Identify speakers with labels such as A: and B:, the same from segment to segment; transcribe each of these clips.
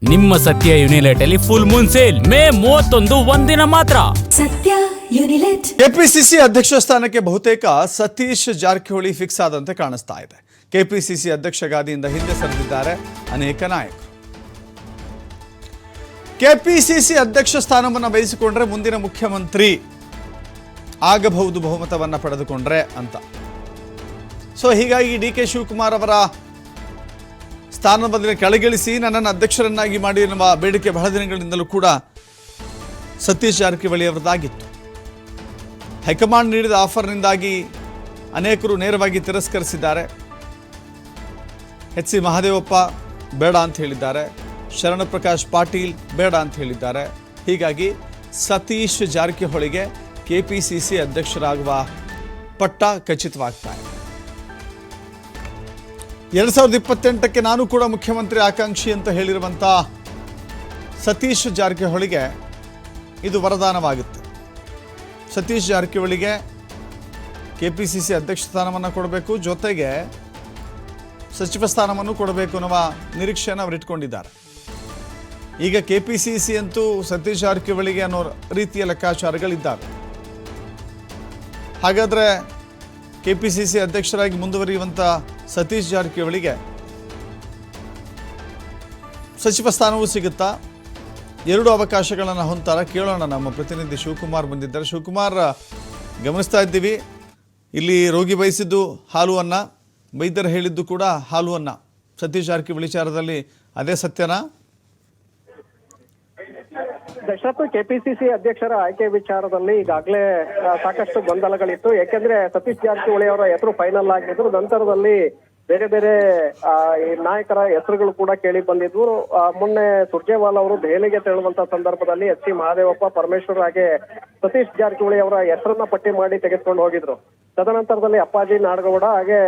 A: ನಿಮ್ಮ ಸತ್ಯ ಯುನಿಲೆಟ್ ಅಲ್ಲಿ ಫುಲ್ ಮೂನ್ ಸೇಲ್ ಮೇ 31 ಒಂದಿನ ಮಾತ್ರ.
B: ಸತ್ಯ ಯುನಿಲೆಟ್.
C: ಕೆಪಿಸಿಸಿ ಅಧ್ಯಕ್ಷ ಸ್ಥಾನಕ್ಕೆ ಬಹುತೇಕ ಸತೀಶ್ ಜಾರಕಿಹೊಳಿ ಫಿಕ್ಸ್ ಆದಂತೆ ಕಾಣಿಸ್ತಾ ಇದೆ. ಕೆಪಿಸಿಸಿ ಅಧ್ಯಕ್ಷ ಗಾದಿಯಿಂದ ಹಿಂದೆ ಸರಿದಿದ್ದಾರೆ ಅನೇಕ ನಾಯಕರು. ಕೆಪಿಸಿಸಿ ಅಧ್ಯಕ್ಷ ಸ್ಥಾನವನ್ನು ಬಯಸಿಕೊಂಡ್ರೆ ಮುಂದಿನ ಮುಖ್ಯಮಂತ್ರಿ ಆಗಬಹುದು ಬಹುಮತವನ್ನು ಪಡೆದುಕೊಂಡ್ರೆ ಅಂತ. ಸೊ ಹೀಗಾಗಿ ಡಿ ಕೆ ಶಿವಕುಮಾರ್ ಅವರ ಸ್ಥಾನ ಬದಲಿಗೆ ಕೆಳಗಿಳಿಸಿ ನನ್ನನ್ನು ಅಧ್ಯಕ್ಷರನ್ನಾಗಿ ಮಾಡಿ ಎನ್ನುವ ಬೇಡಿಕೆ ಬಹಳ ದಿನಗಳಿಂದಲೂ ಕೂಡ ಸತೀಶ್ ಜಾರಕಿಹೊಳಿ ಅವರದಾಗಿತ್ತು. ಹೈಕಮಾಂಡ್ ನೀಡಿದ ಆಫರ್ನಿಂದಾಗಿ ಅನೇಕರು ನೇರವಾಗಿ ತಿರಸ್ಕರಿಸಿದ್ದಾರೆ. ಎಚ್ ಸಿ ಮಹದೇವಪ್ಪ ಬೇಡ ಅಂತ ಹೇಳಿದ್ದಾರೆ, ಶರಣ ಪ್ರಕಾಶ್ ಪಾಟೀಲ್ ಬೇಡ ಅಂತ ಹೇಳಿದ್ದಾರೆ. ಹೀಗಾಗಿ ಸತೀಶ್ ಜಾರಕಿಹೊಳಿಗೆ ಕೆಪಿಸಿಸಿ ಅಧ್ಯಕ್ಷರಾಗುವ ಪಟ್ಟ ಖಚಿತವಾಗ್ತಾ ಇದೆ. 2028ಕ್ಕೆ ನಾನು ಕೂಡ ಮುಖ್ಯಮಂತ್ರಿ ಆಕಾಂಕ್ಷಿ ಅಂತ ಹೇಳಿರುವಂಥ ಸತೀಶ್ ಜಾರಕಿಹೊಳಿಗೆ ಇದು ವರದಾನವಾಗುತ್ತೆ. ಸತೀಶ್ ಜಾರಕಿಹೊಳಿಗೆ ಕೆಪಿಸಿಸಿ ಅಧ್ಯಕ್ಷ ಸ್ಥಾನವನ್ನು ಕೊಡಬೇಕು, ಜೊತೆಗೆ ಸಚಿವ ಸ್ಥಾನವನ್ನು ಕೊಡಬೇಕು ಅನ್ನುವ ನಿರೀಕ್ಷೆಯನ್ನು ಅವರು ಇಟ್ಕೊಂಡಿದ್ದಾರೆ. ಈಗ ಕೆಪಿಸಿಸಿ ಅಂತೂ ಸತೀಶ್ ಜಾರಕಿಹೊಳಿಗೆ ಅನ್ನೋ ರೀತಿಯ ಲೆಕ್ಕಾಚಾರಗಳಿದ್ದಾವೆ. ಹಾಗಾದರೆ ಕೆಪಿಸಿಸಿ ಅಧ್ಯಕ್ಷರಾಗಿ ಮುಂದುವರಿಯುವಂಥ ಸತೀಶ್ ಜಾರಕಿಹೊಳಿಗೆ ಸಚಿವ ಸ್ಥಾನವೂ ಸಿಗುತ್ತಾ? ಎರಡು ಅವಕಾಶಗಳನ್ನು ಹೊಂತಾರ ಕೇಳೋಣ. ನಮ್ಮ ಪ್ರತಿನಿಧಿ ಶಿವಕುಮಾರ್ ಬಂದಿದ್ದಾರೆ. ಶಿವಕುಮಾರ್, ಗಮನಿಸ್ತಾ ಇದ್ದೀವಿ ಇಲ್ಲಿ ರೋಗಿ ಬಯಸಿದ್ದು ಹಾಲು ಅನ್ನ, ವೈದ್ಯರು ಹೇಳಿದ್ದು ಕೂಡ ಹಾಲು ಅನ್ನ. ಸತೀಶ್ ಜಾರಕಿಹೊಳಿ ವಿಚಾರದಲ್ಲಿ ಅದೇ ಸತ್ಯನಾ?
D: ದಶರಥ್, ಕೆಪಿಸಿಸಿ ಅಧ್ಯಕ್ಷರ ಆಯ್ಕೆ ವಿಚಾರದಲ್ಲಿ ಈಗಾಗಲೇ ಸಾಕಷ್ಟು ಗೊಂದಲಗಳಿತ್ತು. ಯಾಕೆಂದ್ರೆ ಸತೀಶ್ ಜಾರಕಿಹೊಳಿ ಅವರ ಹೆಸರು ಫೈನಲ್ ಆಗಿದ್ರು. ನಂತರದಲ್ಲಿ ಬೇರೆ ಬೇರೆ ಈ ನಾಯಕರ ಹೆಸರುಗಳು ಕೂಡ ಕೇಳಿ ಬಂದಿದ್ವು. ಮೊನ್ನೆ ಸುರ್ಜೇವಾಲಾ ಅವರು ದೆಹಲಿಗೆ ತೆರಳುವಂತ ಸಂದರ್ಭದಲ್ಲಿ ಎಚ್ ಸಿ ಮಹದೇವಪ್ಪ, ಪರಮೇಶ್ವರ್ ಹಾಗೆ ಸತೀಶ್ ಜಾರಕಿಹೊಳಿ ಅವರ ಹೆಸರನ್ನ ಪಟ್ಟಿ ಮಾಡಿ ತೆಗೆದುಕೊಂಡು ಹೋಗಿದ್ರು. ತದನಂತರದಲ್ಲಿ ಅಪ್ಪಾಜಿ ನಾಡಗೌಡ ಹಾಗೆ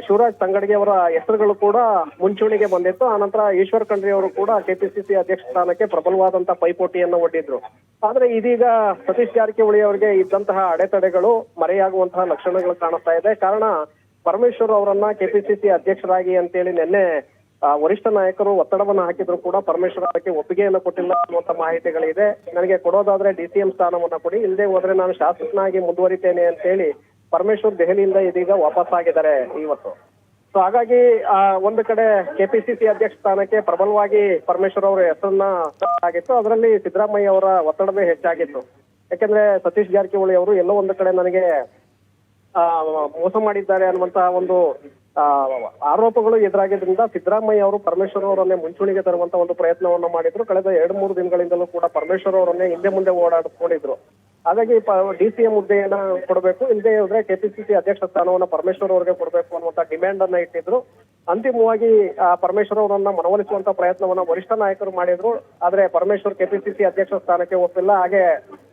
D: ಶಿವರಾಜ್ ತಂಗಡಗಿ ಅವರ ಹೆಸರುಗಳು ಕೂಡ ಮುಂಚೂಣಿಗೆ ಬಂದಿತ್ತು. ಆನಂತರ ಈಶ್ವರ್ ಖಂಡ್ರೆ ಅವರು ಕೂಡ ಕೆಪಿಸಿಸಿ ಅಧ್ಯಕ್ಷ ಸ್ಥಾನಕ್ಕೆ ಪ್ರಬಲವಾದಂತ ಪೈಪೋಟಿಯನ್ನು ಒಡ್ಡಿದ್ರು. ಆದ್ರೆ ಇದೀಗ ಸತೀಶ್ ಜಾರಕಿಹೊಳಿ ಅವರಿಗೆ ಇದ್ದಂತಹ ಅಡೆತಡೆಗಳು ಮರೆಯಾಗುವಂತಹ ಲಕ್ಷಣಗಳು ಕಾಣಿಸ್ತಾ ಇದೆ. ಕಾರಣ, ಪರಮೇಶ್ವರ್ ಅವರನ್ನ ಕೆಪಿಸಿಸಿ ಅಧ್ಯಕ್ಷರಾಗಿ ಅಂತೇಳಿ ನಿನ್ನೆ ವರಿಷ್ಠ ನಾಯಕರು ಒತ್ತಡವನ್ನ ಹಾಕಿದ್ರು ಕೂಡ ಪರಮೇಶ್ವರ್ ಅವರಿಗೆ ಒಪ್ಪಿಗೆಯನ್ನು ಕೊಟ್ಟಿಲ್ಲ ಅನ್ನುವಂತ ಮಾಹಿತಿಗಳಿದೆ. ನನಗೆ ಕೊಡೋದಾದ್ರೆ DCM ಸ್ಥಾನವನ್ನ ಕೊಡಿ, ಇಲ್ಲದೆ ಹೋದ್ರೆ ನಾನು ಶಾಸಕನಾಗಿ ಮುಂದುವರಿತೇನೆ ಅಂತೇಳಿ ಪರಮೇಶ್ವರ್ ದೆಹಲಿಯಿಂದ ಇದೀಗ ವಾಪಸ್ ಆಗಿದ್ದಾರೆ ಇವತ್ತು. ಸೊ ಹಾಗಾಗಿ ಒಂದು ಕಡೆ ಕೆಪಿಸಿಸಿ ಅಧ್ಯಕ್ಷ ಸ್ಥಾನಕ್ಕೆ ಪ್ರಬಲವಾಗಿ ಪರಮೇಶ್ವರ್ ಅವರ ಹೆಸರನ್ನ ಆಗಿತ್ತು. ಅದರಲ್ಲಿ ಸಿದ್ದರಾಮಯ್ಯ ಅವರ ಒತ್ತಡವೇ ಹೆಚ್ಚಾಗಿತ್ತು. ಯಾಕೆಂದ್ರೆ ಸತೀಶ್ ಜಾರಕಿಹೊಳಿ ಅವರು ಎಲ್ಲೋ ಒಂದು ಕಡೆ ನನಗೆ ಮೋಸ ಮಾಡಿದ್ದಾರೆ ಅನ್ನುವಂತಹ ಒಂದು ಆರೋಪಗಳು ಎದುರಾಗಿದ್ರಿಂದ ಸಿದ್ದರಾಮಯ್ಯ ಅವರು ಪರಮೇಶ್ವರ್ ಅವರನ್ನೇ ಮುಂಚೂಣಿಗೆ ತರುವಂತ ಒಂದು ಪ್ರಯತ್ನವನ್ನು ಮಾಡಿದ್ರು. ಕಳೆದ 2-3 ದಿನಗಳಿಂದಲೂ ಕೂಡ ಪರಮೇಶ್ವರ್ ಅವರನ್ನೇ ಹಿಂದೆ ಮುಂದೆ ಓಡಾಡಿಕೊಂಡಿದ್ರು. ಹಾಗಾಗಿ DCM ಹುದ್ದೆಯನ್ನ ಕೊಡಬೇಕು, ಇಲ್ಲದೆ ಹೋದ್ರೆ ಕೆಪಿಸಿಸಿ ಅಧ್ಯಕ್ಷ ಸ್ಥಾನವನ್ನ ಪರಮೇಶ್ವರ್ ಅವರಿಗೆ ಕೊಡಬೇಕು ಅನ್ನುವಂತ ಡಿಮ್ಯಾಂಡ್ ಅನ್ನ ಇಟ್ಟಿದ್ರು. ಅಂತಿಮವಾಗಿ ಪರಮೇಶ್ವರ್ ಅವರನ್ನ ಮನವೊಲಿಸುವಂತ ಪ್ರಯತ್ನವನ್ನ ವರಿಷ್ಠ ನಾಯಕರು ಮಾಡಿದ್ರು. ಆದ್ರೆ ಪರಮೇಶ್ವರ್ ಕೆಪಿಸಿಸಿ ಅಧ್ಯಕ್ಷ ಸ್ಥಾನಕ್ಕೆ ಒಪ್ಪಿಲ್ಲ. ಹಾಗೆ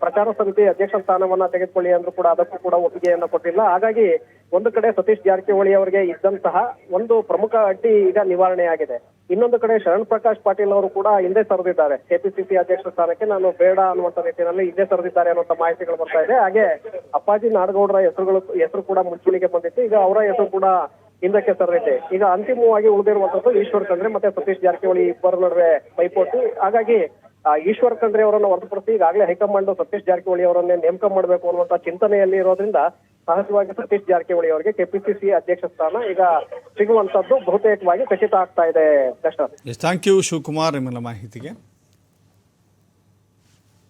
D: ಪ್ರಚಾರ ಸಮಿತಿ ಅಧ್ಯಕ್ಷ ಸ್ಥಾನವನ್ನ ತೆಗೆದುಕೊಳ್ಳಿ ಅಂದ್ರೂ ಕೂಡ ಅದಕ್ಕೂ ಕೂಡ ಒಪ್ಪಿಗೆಯನ್ನ ಕೊಟ್ಟಿಲ್ಲ. ಹಾಗಾಗಿ ಒಂದು ಕಡೆ ಸತೀಶ್ ಜಾರಕಿಹೊಳಿ ಅವರಿಗೆ ಇದ್ದಂತಹ ಒಂದು ಪ್ರಮುಖ ಅಡ್ಡಿ ಈಗ ನಿವಾರಣೆಯಾಗಿದೆ. ಇನ್ನೊಂದು ಕಡೆ ಶರಣ್ ಪ್ರಕಾಶ್ ಪಾಟೀಲ್ ಅವರು ಕೂಡ ಹಿಂದೆ ಸರಿದಿದ್ದಾರೆ. ಕೆಪಿಸಿಸಿ ಅಧ್ಯಕ್ಷ ಸ್ಥಾನಕ್ಕೆ ನಾನು ಬೇಡ ಅನ್ನುವಂತ ನಿಟ್ಟಿನಲ್ಲಿ ಹಿಂದೆ ಸರಿದಿದ್ದಾರೆ ಅನ್ನುವಂತ ಮಾಹಿತಿಗಳು ಬರ್ತಾ ಇದೆ. ಹಾಗೆ ಅಪ್ಪಾಜಿ ನಾಡಗೌಡರ ಹೆಸರು ಕೂಡ ಮುಂಚೂಣಿಗೆ ಬಂದಿತ್ತು. ಈಗ ಅವರ ಹೆಸರು ಕೂಡ ಹಿಂದಕ್ಕೆ ಸರಿದಿದೆ. ಈಗ ಅಂತಿಮವಾಗಿ ಉಳಿದಿರುವಂತದ್ದು ಈಶ್ವರ್ ಖಂಡ್ರೆ ಮತ್ತೆ ಸತೀಶ್ ಜಾರಕಿಹೊಳಿ ಇಬ್ಬರ ನಡುವೆ ಪೈಪೋಟಿ. ಹಾಗಾಗಿ ಈಶ್ವರ್ ಖಂಡ್ರೆ ಅವರನ್ನು ಹೊರತುಪಡಿಸಿ ಈಗಾಗಲೇ ಹೈಕಮಾಂಡ್ ಸತೀಶ್ ಜಾರಕಿಹೊಳಿ ಅವರನ್ನೇ ನೇಮಕ ಮಾಡಬೇಕು ಅನ್ನುವಂತ ಚಿಂತನೆಯಲ್ಲಿ ಇರೋದ್ರಿಂದ ಸಹಜವಾಗಿ ಸತೀಶ್ ಜಾರಕಿಹೊಳಿ ಅವರಿಗೆ ಕೆಪಿಸಿಸಿ ಅಧ್ಯಕ್ಷ ಸ್ಥಾನ ಈಗ ಸಿಗುವಂತದ್ದು ಬಹುತೇಕವಾಗಿ ಖಚಿತ ಆಗ್ತಾ ಇದೆ.
C: ಥ್ಯಾಂಕ್ ಯು ಶಿವಕುಮಾರ್ ನಿಮ್ಮೆಲ್ಲ ಮಾಹಿತಿಗೆ.